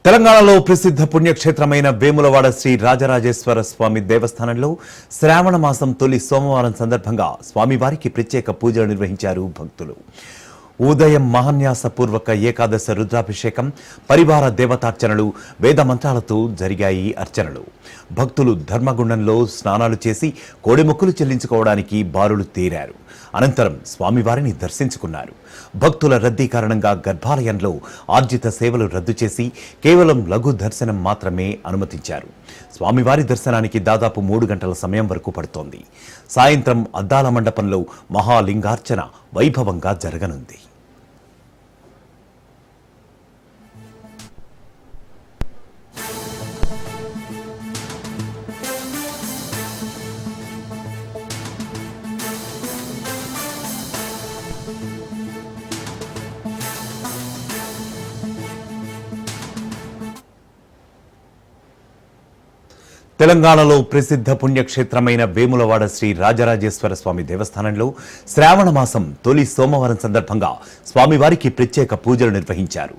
తెలంగాణలో ప్రసిద్ధ పుణ్యక్షేత్రమైన వేములవాడ శ్రీ రాజరాజేశ్వర స్వామి దేవస్థానంలో శ్రావణ మాసం తొలి సోమవారం సందర్భంగా స్వామివారికి ప్రత్యేక పూజలు నిర్వహించారు భక్తులు. ఉదయం మహాన్యాసపూర్వక ఏకాదశ రుద్రాభిషేకం, పరివార దేవతార్చనలు, వేద మంత్రాలతో జరిగాయి అర్చనలు. భక్తులు ధర్మగుండంలో స్నానాలు చేసి కోడెమొక్కులు చెల్లించుకోవడానికి బారులు తీరారు. అనంతరం స్వామివారిని దర్శించుకున్నారు. భక్తుల రద్దీ కారణంగా గర్భాలయంలో ఆర్జిత సేవలు రద్దు చేసి కేవలం లఘు దర్శనం మాత్రమే అనుమతించారు. స్వామివారి దర్శనానికి దాదాపు 3 గంటల సమయం వరకు పడుతోంది. సాయంత్రం అద్దాల మండపంలో మహాలింగార్చన వైభవంగా జరగనుంది. తెలంగాణలో ప్రసిద్ధ పుణ్యక్షేత్రమైన వేములవాడ శ్రీ రాజరాజేశ్వర స్వామి దేవస్థానంలో శ్రావణ మాసం తొలి సోమవారం సందర్భంగా స్వామివారికి ప్రత్యేక పూజలు నిర్వహించారు.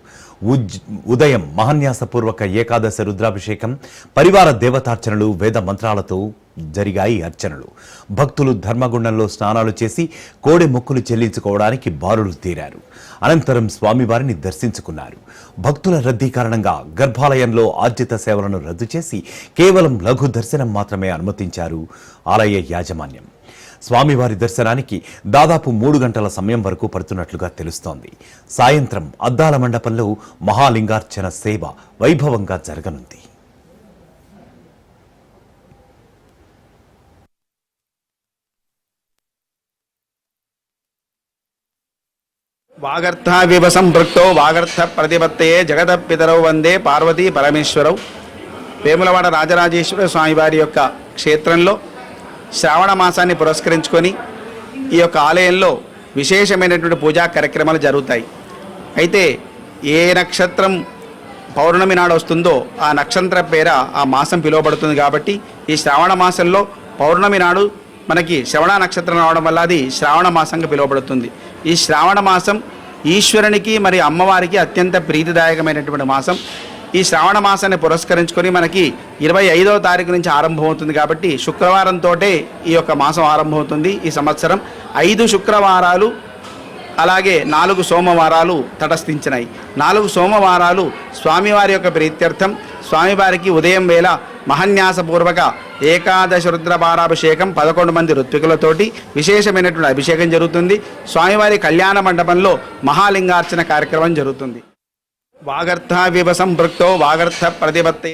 ఉదయం మహాన్యాసపూర్వక ఏకాదశ రుద్రాభిషేకం, పరివార దేవతార్చనలు, వేద మంత్రాలతో జరిగాయి అర్చనలు. భక్తులు ధర్మగుండంలో స్నానాలు చేసి కోడె మొక్కులు చెల్లించుకోవడానికి బారులు తీరారు. అనంతరం స్వామివారిని దర్శించుకున్నారు. భక్తుల రద్దీ కారణంగా గర్భాలయంలో ఆర్జిత సేవలను రద్దు చేసి కేవలం లఘు దర్శనం మాత్రమే అనుమతించారు ఆలయ యాజమాన్యం. స్వామివారి దర్శనానికి దాదాపు 3 గంటల సమయం వరకు పడుతున్నట్లుగా తెలుస్తోంది. సాయంత్రం అద్దాల మండపంలో మహాలింగార్చన సేవ వైభవంగా జరగనుంది. వాగర్థావివ సంపృక్తో వాగర్థ ప్రతిపత్తయే జగదపితరౌ వందే పార్వతీ పరమేశ్వరౌ. వేములవాడ రాజరాజేశ్వర స్వామివారి యొక్క క్షేత్రంలో శ్రావణ మాసాన్ని పురస్కరించుకొని ఈ యొక్క ఆలయంలో విశేషమైనటువంటి పూజా కార్యక్రమాలు జరుగుతాయి. అయితే ఏ నక్షత్రం పౌర్ణమి నాడు వస్తుందో ఆ నక్షత్ర పేర ఆ మాసం పిలువబడుతుంది. కాబట్టి ఈ శ్రావణ మాసంలో పౌర్ణమి నాడు మనకి శ్రవణ నక్షత్రం రావడం వల్ల అది శ్రావణ మాసంగా పిలువబడుతుంది. ఈ శ్రావణ మాసం ఈశ్వరునికి మరి అమ్మవారికి అత్యంత ప్రీతిదాయకమైనటువంటి మాసం. ఈ శ్రావణ మాసాన్ని పురస్కరించుకొని మనకి 25వ తారీఖు నుంచి ఆరంభమవుతుంది. కాబట్టి శుక్రవారంతో ఈ యొక్క మాసం ఆరంభమవుతుంది. ఈ సంవత్సరం 5 శుక్రవారాలు అలాగే 4 సోమవారాలు తటస్థించినాయి. 4 సోమవారాలు స్వామివారి యొక్క ప్రీత్యర్థం స్వామివారికి ఉదయం వేళ మహాన్యాసపూర్వక ఏకాదశ రుద్రపారాభిషేకం 11 మంది ఋత్వికులతోటి విశేషమైనటువంటి అభిషేకం జరుగుతుంది. స్వామివారి కళ్యాణ మండపంలో మహాలింగార్చన కార్యక్రమం జరుగుతుంది. వాగర్థావివ సంపృక్తో వాగర్థ ప్రతిపత్తే